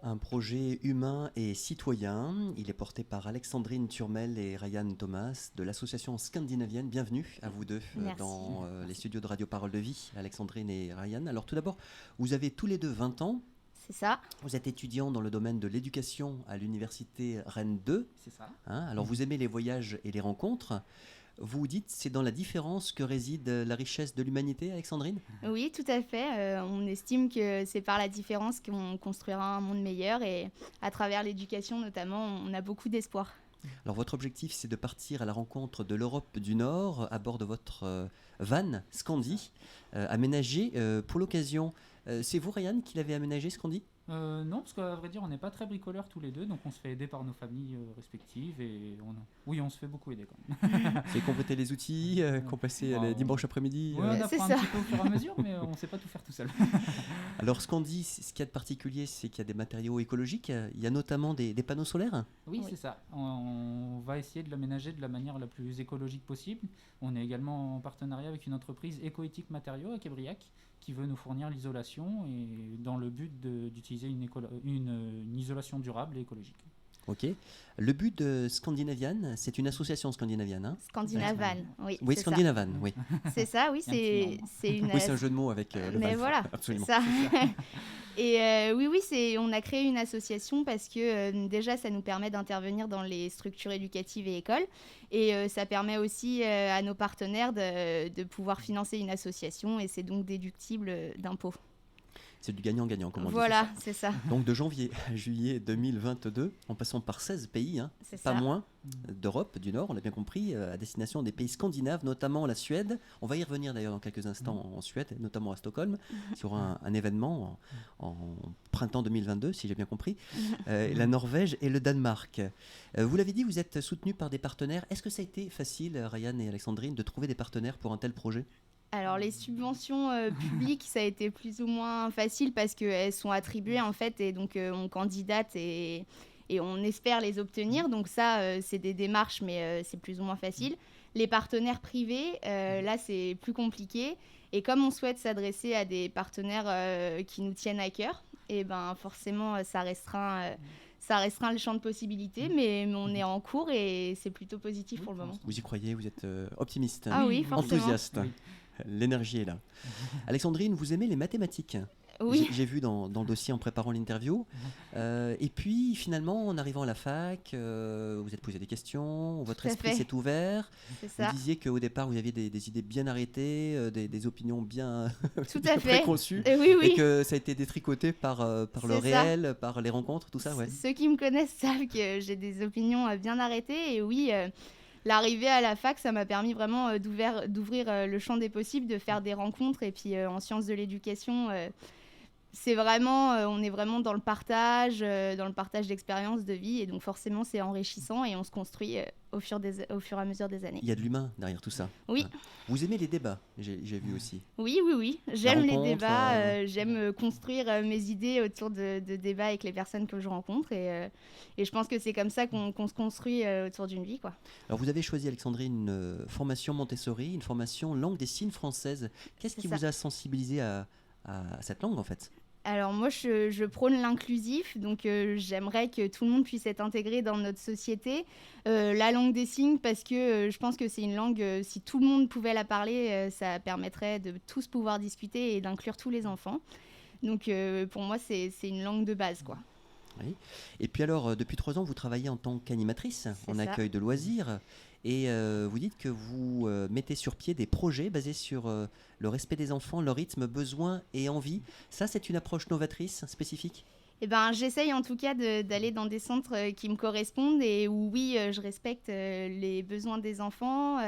un projet humain et citoyen. Il est porté par Alexandrine Turmel et Ryan Thomas de l'association scandinavienne. Bienvenue à vous deux Merci. dans les studios de Radio Parole de Vie, Alexandrine et Ryan. Alors tout d'abord, vous avez tous les deux 20 ans. C'est ça. Vous êtes étudiant dans le domaine de l'éducation à l'université Rennes 2. C'est ça. Alors vous aimez les voyages et les rencontres. Vous dites c'est dans la différence que réside la richesse de l'humanité, Alexandrine ? Oui, tout à fait. On estime que c'est par la différence qu'on construira un monde meilleur et à travers l'éducation notamment, on a beaucoup d'espoir. Alors votre objectif c'est de partir à la rencontre de l'Europe du Nord à bord de votre van Scandi, aménagé pour l'occasion. C'est vous Ryan qui l'avez aménagé Scandi ? Non, parce qu'à vrai dire, on n'est pas très bricoleurs tous les deux, donc on se fait aider par nos familles respectives et on se fait beaucoup aider quand même. C'est compléter les outils qu'on passait les dimanches après-midi. Oui, on C'est apprend ça. un petit peu au fur et à mesure, mais on ne sait pas tout faire tout seul. Alors Scandi, ce qu'il y a de particulier, c'est qu'il y a des matériaux écologiques. Il y a notamment des panneaux solaires. Oui, Oui. c'est ça. On va essayer de l'aménager de la manière la plus écologique possible. On est également en partenariat avec une entreprise Écoéthique Matériaux à Québriac qui veut nous fournir l'isolation et dans le but d'utiliser une isolation durable et écologique. Ok. Le but de Scandinavian, c'est une association scandinavienne. Hein ? Scandinavan, oui. Oui, c'est Scandinavan, oui. ça. C'est ça, oui, Il y a un petit c'est une. Oui, c'est un jeu de mots avec le Mais van. voilà, c'est Absolument. ça. Et oui, on a créé une association parce que déjà, ça nous permet d'intervenir dans les structures éducatives et écoles. Et ça permet aussi à nos partenaires de pouvoir financer une association et c'est donc déductible d'impôts. C'est du gagnant-gagnant, comme on dit. Voilà, c'est ça. Donc de janvier à juillet 2022, en passant par 16 pays, C'est pas ça. moins, d'Europe du Nord, on l'a bien compris, à destination des pays scandinaves, notamment la Suède. On va y revenir d'ailleurs dans quelques instants en Suède, notamment à Stockholm, sur un événement en printemps 2022, si j'ai bien compris, la Norvège et le Danemark. Vous l'avez dit, vous êtes soutenu par des partenaires. Est-ce que ça a été facile, Ryan et Alexandrine, de trouver des partenaires pour un tel projet ? Alors les subventions publiques, ça a été plus ou moins facile parce qu'elles sont attribuées en fait et donc on candidate et on espère les obtenir. Donc ça, c'est des démarches mais c'est plus ou moins facile. Les partenaires privés, là c'est plus compliqué. Et comme on souhaite s'adresser à des partenaires qui nous tiennent à cœur, et ben forcément ça restreint le champ de possibilités, mais on est en cours et c'est plutôt positif pour le moment. Vous y croyez, vous êtes optimiste, Ah oui, forcément. enthousiaste. Oui. L'énergie est là. Alexandrine, vous aimez les mathématiques ? Oui. J'ai vu dans le dossier en préparant l'interview. Et puis, finalement, en arrivant à la fac, vous êtes posé des questions, votre Tout à esprit fait. s'est ouvert. C'est Vous ça. disiez qu'au départ, vous aviez des idées bien arrêtées, des opinions bien, Tout bien à fait. préconçues. Oui, Et oui. que ça a été détricoté par le C'est ça. réel, par les rencontres, tout ça, ouais. Ceux qui me connaissent savent que j'ai des opinions bien arrêtées. Et oui, l'arrivée à la fac, ça m'a permis vraiment d'ouvrir le champ des possibles, de faire des rencontres. Et puis en sciences de l'éducation, c'est vraiment, on est vraiment dans le partage d'expériences de vie. Et donc forcément, c'est enrichissant et on se construit au fur et à mesure des années. Il y a de l'humain derrière tout ça. Oui. Hein. Vous aimez les débats, j'ai vu aussi. Oui. J'aime les rencontre, débats, j'aime construire mes idées autour de débats avec les personnes que je rencontre. Et je pense que c'est comme ça qu'on se construit autour d'une vie, quoi. Alors vous avez choisi, Alexandrine, une formation Montessori, une formation langue des signes française. Qu'est-ce C'est qui ça. vous a sensibilisé à cette langue en fait ? Alors moi, je prône l'inclusif, donc j'aimerais que tout le monde puisse être intégré dans notre société. La langue des signes, parce que je pense que c'est une langue, si tout le monde pouvait la parler, ça permettrait de tous pouvoir discuter et d'inclure tous les enfants. Donc pour moi, c'est une langue de base, quoi. Oui. Et puis alors, depuis 3 ans, vous travaillez en tant qu'animatrice C'est en ça. accueil de loisirs. Et vous dites que vous mettez sur pied des projets basés sur le respect des enfants, leur rythme, besoins et envies. Ça, c'est une approche novatrice, spécifique ? Eh ben, j'essaye en tout cas d'aller dans des centres qui me correspondent et où oui, je respecte les besoins des enfants,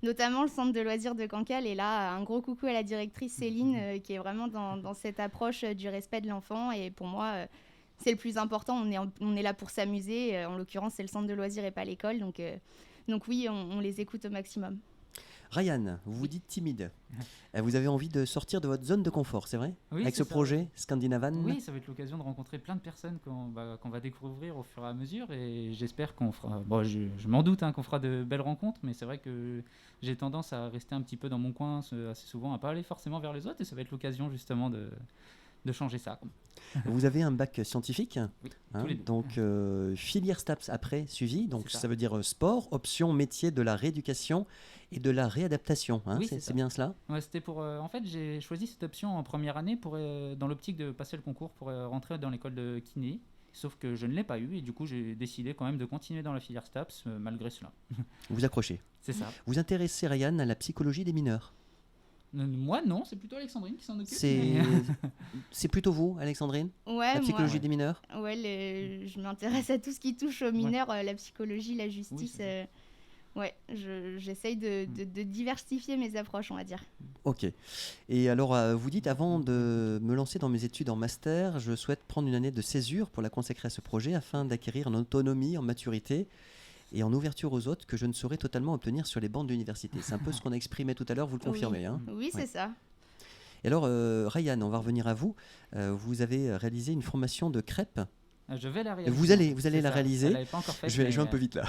notamment le centre de loisirs de Cancale. Et là, un gros coucou à la directrice Céline qui est vraiment dans cette approche du respect de l'enfant. Et pour moi, c'est le plus important. On est là pour s'amuser. En l'occurrence, c'est le centre de loisirs et pas l'école. Donc oui, on les écoute au maximum. Ryan, vous vous dites timide. Vous avez envie de sortir de votre zone de confort, c'est vrai ? Oui, Avec c'est ce ça. projet Scandinavan ? Oui, ça va être l'occasion de rencontrer plein de personnes qu'on va découvrir au fur et à mesure et j'espère qu'on fera, bon, je m'en doute qu'on fera de belles rencontres, mais c'est vrai que j'ai tendance à rester un petit peu dans mon coin assez souvent, à pas aller forcément vers les autres et ça va être l'occasion justement de changer ça. Vous avez un bac scientifique, Oui, tous les deux. donc filière STAPS après suivi, donc C'est ça. ça veut dire sport, option métier de la rééducation et de la réadaptation. Oui, c'est c'est ça. bien cela? Ouais, c'était pour. En fait, j'ai choisi cette option en première année dans l'optique de passer le concours pour rentrer dans l'école de kiné. Sauf que je ne l'ai pas eu et du coup j'ai décidé quand même de continuer dans la filière STAPS malgré cela. Vous accrochez. C'est ça. Vous intéressez, Ryan, à la psychologie des mineurs? Moi non, c'est plutôt Alexandrine qui s'en occupe. C'est c'est plutôt vous, Alexandrine? Ouais, La psychologie ouais. des mineurs? moi, je m'intéresse à tout ce qui touche aux mineurs, la psychologie, la justice. c'est Ouais, j'essaye de diversifier mes approches, on va dire. Ok. Et alors, vous dites, avant de me lancer dans mes études en master, je souhaite prendre une année de césure pour la consacrer à ce projet afin d'acquérir en autonomie, en maturité et en ouverture aux autres que je ne saurais totalement obtenir sur les bancs d'université. C'est un peu ce qu'on a exprimé tout à l'heure, vous le confirmez, hein? Oui, c'est ça. Et alors, Ryan, on va revenir à vous. Vous avez réalisé une formation de crêpes. Je vais la réaliser. Vous allez C'est la ça. réaliser. Elle l'avait pas encore faite, Je vais mais, un peu vite là.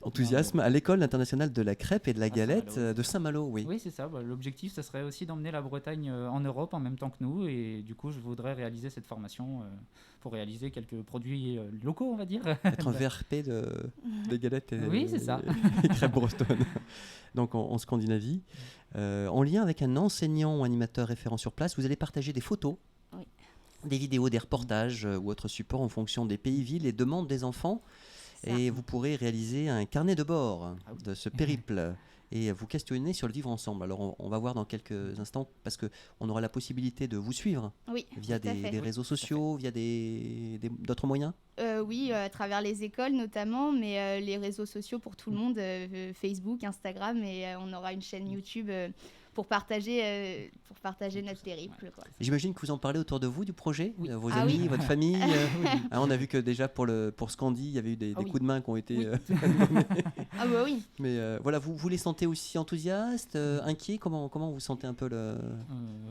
Enthousiasme à l'école internationale de la crêpe et de la galette Saint-Malo. de Saint-Malo, oui. Oui, c'est ça. L'objectif, ça serait aussi d'emmener la Bretagne en Europe en même temps que nous. Et du coup, je voudrais réaliser cette formation pour réaliser quelques produits locaux, on va dire. Être un VRP des galettes et Oui, c'est ça. et crêpes bretonnes. Donc en Scandinavie. En lien avec un enseignant ou animateur référent sur place, vous allez partager des photos, Oui. des vidéos, des reportages ou autres supports en fonction des pays, villes et demandes des enfants. Ça. Et vous pourrez réaliser un carnet de bord Ah oui. de ce périple et vous questionner sur le vivre ensemble. Alors on va voir dans quelques instants parce qu'on aura la possibilité de vous suivre Oui, via tout à fait. des réseaux sociaux, via d'autres moyens. Oui, à travers les écoles notamment, mais les réseaux sociaux pour tout le monde, Facebook, Instagram, et on aura une chaîne YouTube pour partager notre périple, quoi. J'imagine que vous en parlez autour de vous du projet, Oui. vos Ah amis, oui. votre famille. On a vu que déjà pour Scandi, il y avait eu des Ah oui. coups de main qui ont été. Oui. Ah bah oui. Mais voilà, vous les sentez aussi enthousiastes, inquiets. Comment vous sentez un peu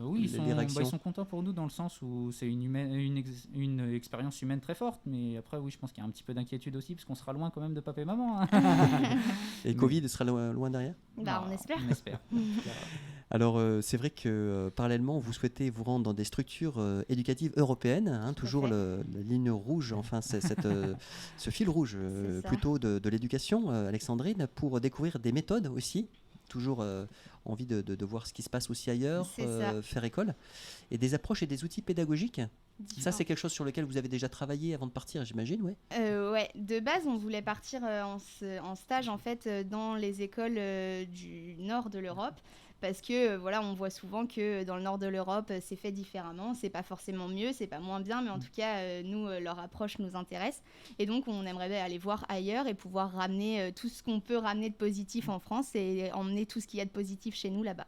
Oui, les réactions. ils sont contents pour nous dans le sens où c'est une expérience humaine très forte. Mais après, oui, je pense qu'il y a un petit peu d'inquiétude aussi parce qu'on sera loin quand même de papa et maman. Hein. Et Covid sera loin derrière? Bah, Non, on espère. On espère. Alors, c'est vrai que parallèlement, vous souhaitez vous rendre dans des structures éducatives européennes, hein, Tout à toujours fait. la ligne rouge, enfin, ce fil rouge C'est ça. plutôt de l'éducation, Alexandrine, pour découvrir des méthodes aussi. Toujours envie de voir ce qui se passe aussi ailleurs, C'est ça. faire école, et des approches et des outils pédagogiques. Ça, Différent. c'est quelque chose sur lequel vous avez déjà travaillé avant de partir, j'imagine, ouais. Ouais, de base, on voulait partir en stage en fait dans les écoles du nord de l'Europe parce que voilà, on voit souvent que dans le nord de l'Europe, c'est fait différemment, c'est pas forcément mieux, c'est pas moins bien, mais en tout cas, nous, leur approche nous intéresse et donc on aimerait bien aller voir ailleurs et pouvoir ramener tout ce qu'on peut ramener de positif en France et emmener tout ce qu'il y a de positif chez nous là-bas.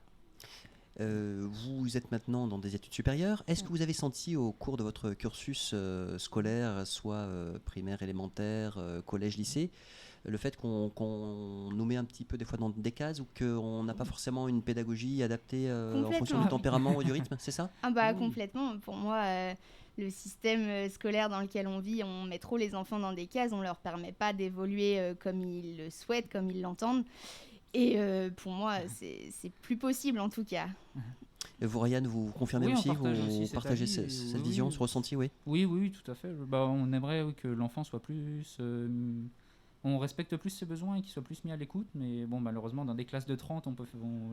Vous êtes maintenant dans des études supérieures. Est-ce que vous avez senti au cours de votre cursus scolaire, soit primaire, élémentaire, collège, lycée, le fait qu'on nous met un petit peu des fois dans des cases ou qu'on n'a pas forcément une pédagogie adaptée en fonction Complètement. du tempérament ou du rythme, c'est ça? Ah bah Oui. complètement. Pour moi, le système scolaire dans lequel on vit, on met trop les enfants dans des cases, on leur permet pas d'évoluer comme ils le souhaitent, comme ils l'entendent. Et pour moi, c'est plus possible en tout cas. Et vous, Ryan, vous confirmez Oui, on aussi, partage vous aussi cet partagez avis, cette oui, vision, oui. ce ressenti, oui. Oui, tout à fait. On aimerait que l'enfant soit plus... on respecte plus ses besoins et qu'il soit plus mis à l'écoute, mais bon, malheureusement, dans des classes de 30,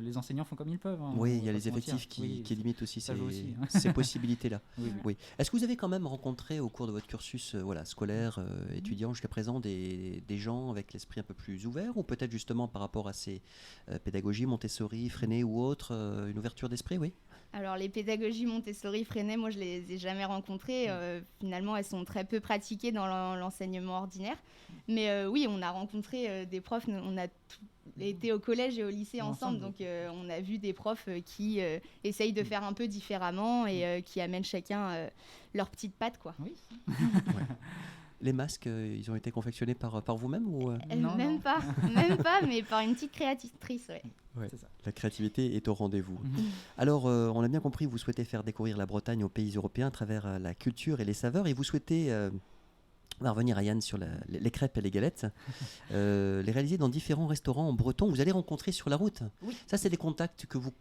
les enseignants font comme ils peuvent. Hein, Oui, on il y va a pas les se mentir. effectifs Oui, qui limitent aussi ça joue aussi. ces possibilités-là. Oui, Oui. Est-ce que vous avez quand même rencontré au cours de votre cursus scolaire, étudiant jusqu'à présent, des gens avec l'esprit un peu plus ouvert ou peut-être justement par rapport à ces pédagogies Montessori, Freinet ou autres, une ouverture d'esprit, oui? Alors les pédagogies Montessori, Freinet, moi je les ai jamais rencontrées. Finalement, elles sont très peu pratiquées dans l'enseignement ordinaire. Mais oui, on a rencontré des profs, on a été au collège et au lycée ensemble. Donc on a vu des profs qui essayent de faire un peu différemment et qui amènent chacun leur petite patte, quoi. Oui. Les masques, ils ont été confectionnés par vous-même ou Non, Même non. pas, mais par une petite créatrice, ouais. Ouais. C'est ça. La créativité est au rendez-vous. Alors, on a bien compris, vous souhaitez faire découvrir la Bretagne aux pays européens à travers la culture et les saveurs, et vous souhaitez, on va revenir à Yann sur les crêpes et les galettes, les réaliser dans différents restaurants en breton. Vous allez rencontrer sur la route. Oui. Ça, c'est des contacts que vous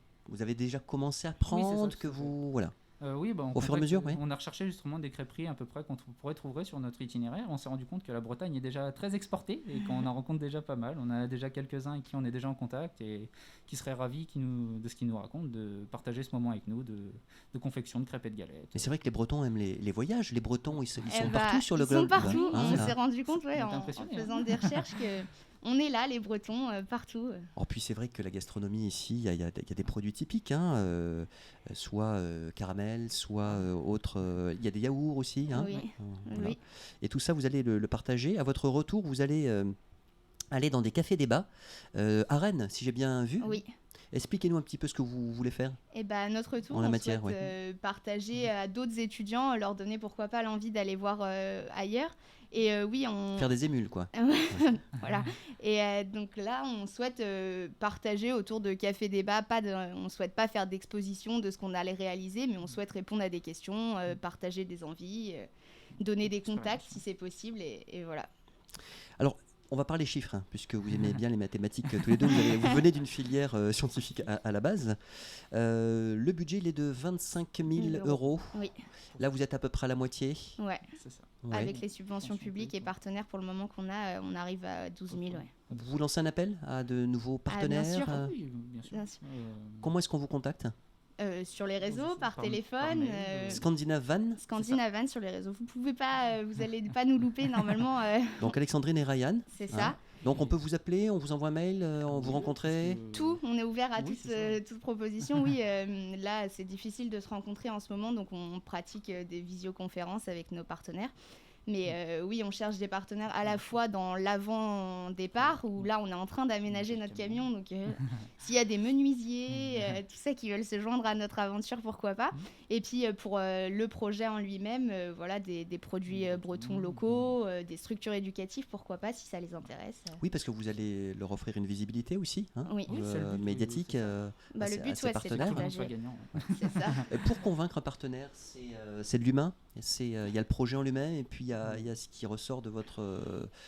avez déjà commencé à prendre, Oui, c'est ça, que tout à fait. vous... Voilà. Oui, Au fur et à mesure, oui. On a recherché justement des crêperies à peu près qu'on pourrait trouver sur notre itinéraire. On s'est rendu compte que la Bretagne est déjà très exportée et qu'on en rencontre déjà pas mal. On a déjà quelques-uns avec qui on est déjà en contact et qui seraient ravis de ce qu'ils nous racontent, de partager ce moment avec nous, de confection de crêpes et de galettes. Mais c'est vrai que les Bretons aiment les voyages. Les Bretons, ils sont partout sur le Ils globe. sont partout. Hein, On là. s'est rendu compte On était en impressionnés, faisant des recherches que on est là, les Bretons, partout. Oh, puis c'est vrai que la gastronomie ici, il y a des produits typiques, hein, soit caramel, soit autre. Il y a des yaourts aussi. Hein, Oui. voilà. Oui. Et tout ça, vous allez le partager. À votre retour, vous allez aller dans des cafés-débats à Rennes, si j'ai bien vu. Oui. Expliquez-nous un petit peu ce que vous voulez faire. Et à notre tour, En la on matière, souhaite partager à d'autres étudiants, leur donner pourquoi pas l'envie d'aller voir ailleurs. Et oui, on... Faire des émules, quoi. Voilà. Et donc là, on souhaite partager autour de café débat. On souhaite pas faire d'exposition de ce qu'on allait réaliser, mais on souhaite répondre à des questions, partager des envies, donner des contacts si c'est possible. Et voilà. Alors, on va parler chiffres, hein, puisque vous aimez bien les mathématiques tous les deux. Vous venez d'une filière scientifique à la base. Le budget, il est de 25 000 euros. Oui. Là, vous êtes à peu près à la moitié. Ouais. C'est ça. Ouais. Avec les subventions publiques et partenaires pour le moment qu'on a, on arrive à 12 000. Ouais. Vous lancez un appel à de nouveaux partenaires. bien sûr. Oui, bien sûr. Bien sûr. Comment est-ce qu'on vous contacte? Sur les réseaux, par par téléphone. mail, Scandinavan. Scandinavan sur les réseaux. Vous pouvez pas, vous allez pas nous louper normalement. Donc Alexandrine et Ryan. C'est ça. Hein. Donc on peut vous appeler, on vous envoie un mail, on vous rencontrer. Tout, on est ouvert à Oui, toute proposition. Oui, là c'est difficile de se rencontrer en ce moment, donc on pratique des visioconférences avec nos partenaires. Mais oui, on cherche des partenaires à la fois dans l'avant-départ, où là on est en train d'aménager notre camion. Donc s'il y a des menuisiers, tout ça qui veulent se joindre à notre aventure, pourquoi pas. Et puis pour le projet en lui-même, voilà, des produits bretons locaux, des structures éducatives, pourquoi pas, si ça les intéresse. Oui, parce que vous allez leur offrir une visibilité aussi, hein, Oui. Oui, c'est le but, médiatique. c'est ça. Bah, le à but, ces ouais, c'est de partenaires. Qu'on soit partager. gagnant. C'est ça. Pour convaincre un partenaire, c'est de l'humain. Il y a le projet en lui-même et puis il y a ce qui ressort de votre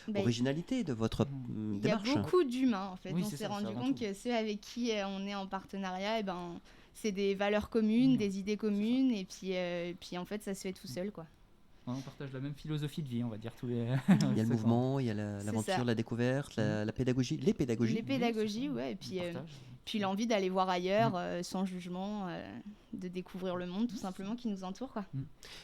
Bah, originalité, de votre il y a démarche. beaucoup d'humains en fait. Oui, On c'est s'est ça, rendu c'est avant compte tout. que ceux avec qui on est en partenariat, c'est des valeurs communes, des idées communes, et puis en fait ça se fait tout seul, quoi. On partage la même philosophie de vie, on va dire tous les. Il y a le mouvement, il y a C'est l'aventure, ça. la découverte, la pédagogie, les pédagogies. Les pédagogies, ouais, et puis l'envie d'aller voir ailleurs sans jugement, de découvrir le monde tout simplement qui nous entoure, quoi.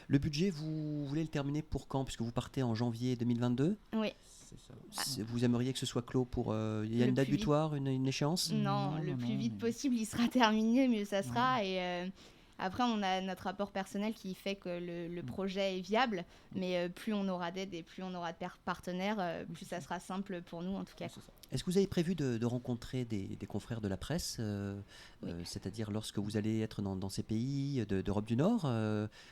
Le budget, vous voulez le terminer pour quand? Puisque vous partez en janvier 2022. Oui. C'est ça. Vous aimeriez que ce soit clos pour... il y a Le une date plus vite. butoir, une échéance? Non, le plus vite possible, il sera terminé, mieux ça sera. Et après, on a notre rapport personnel qui fait que le projet est viable, mais plus on aura d'aide et plus on aura de partenaires, plus ça sera simple pour nous en tout cas. C'est ça. Est-ce que vous avez prévu de rencontrer des confrères de la presse, Oui. c'est-à-dire lorsque vous allez être dans ces pays d'Europe du Nord,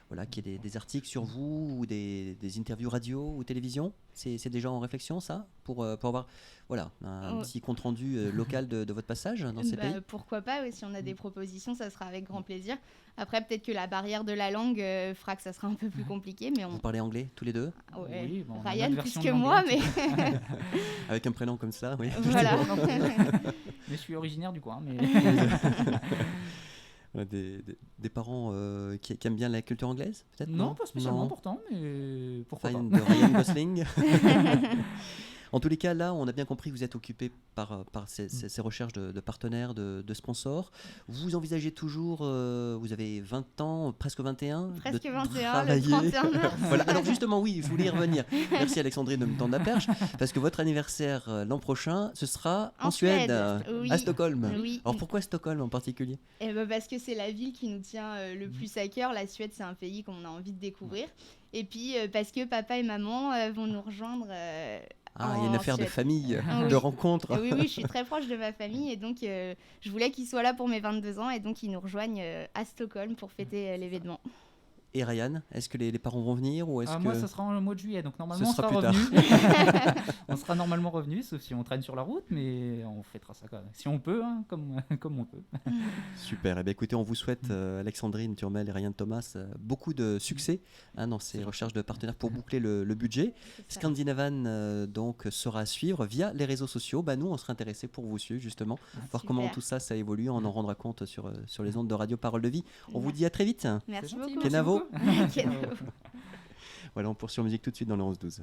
voilà, qu'il y ait des articles sur vous ou des interviews radio ou télévision? C'est déjà en réflexion, ça, pour avoir voilà, un petit compte-rendu local de votre passage dans ces pays? Pourquoi pas, oui, si on a des propositions, ça sera avec grand plaisir. Après, peut-être que la barrière de la langue fera que ça sera un peu plus compliqué, mais Vous parlez anglais tous les deux? Ouais. Oui, bon, on a Ryan notre plus version que de moi, l'anglais. mais Avec un prénom comme ça, oui. voilà. Mais je suis originaire du coin. Mais... Voilà, des parents qui aiment bien la culture anglaise, peut-être? non, pas spécialement Non. pourtant, mais pourquoi Fan pas. de Ryan Gosling. En tous les cas, là, on a bien compris que vous êtes occupé par ces recherches de partenaires, de sponsors. Vous envisagez toujours, vous avez 20 ans, presque 21, Presque de 21, le travailler. 31 mars. Voilà. Alors justement, oui, je voulais y revenir. Merci Alexandrine de me tendre la perche, parce que votre anniversaire l'an prochain, ce sera en Suède, oui. à Stockholm. Oui. Alors pourquoi Stockholm en particulier? Parce que c'est la ville qui nous tient le plus à cœur. La Suède, c'est un pays qu'on a envie de découvrir. Et puis parce que papa et maman vont nous rejoindre. Ah, il y a une affaire de Suède. famille, Ah, de oui. rencontre. Oui, je suis très proche de ma famille et donc je voulais qu'ils soient là pour mes 22 ans et donc ils nous rejoignent à Stockholm pour fêter l'événement. Et Ryan, est-ce que les parents vont venir ou est-ce que... Moi, ça sera en mois de juillet, donc normalement, on sera sera plus tard. revenu. On sera normalement revenu, sauf si on traîne sur la route, mais on fêtera ça quand même. Si on peut, hein, comme on peut. Super. Eh bien, écoutez, on vous souhaite, Alexandrine Turmel et Ryan Thomas, beaucoup de succès dans ces recherches de partenaires pour boucler le budget. Scandinavan donc sera à suivre via les réseaux sociaux. Nous, on serait intéressés pour vous suivre justement, voir comment tout ça évolue. On en rendra compte sur les ondes de Radio Parole de Vie. On vous dit à très vite. Merci C'est gentil, beaucoup. Kenavo. merci beaucoup. Kenavo. Voilà, on poursuit en musique tout de suite dans le 11-12.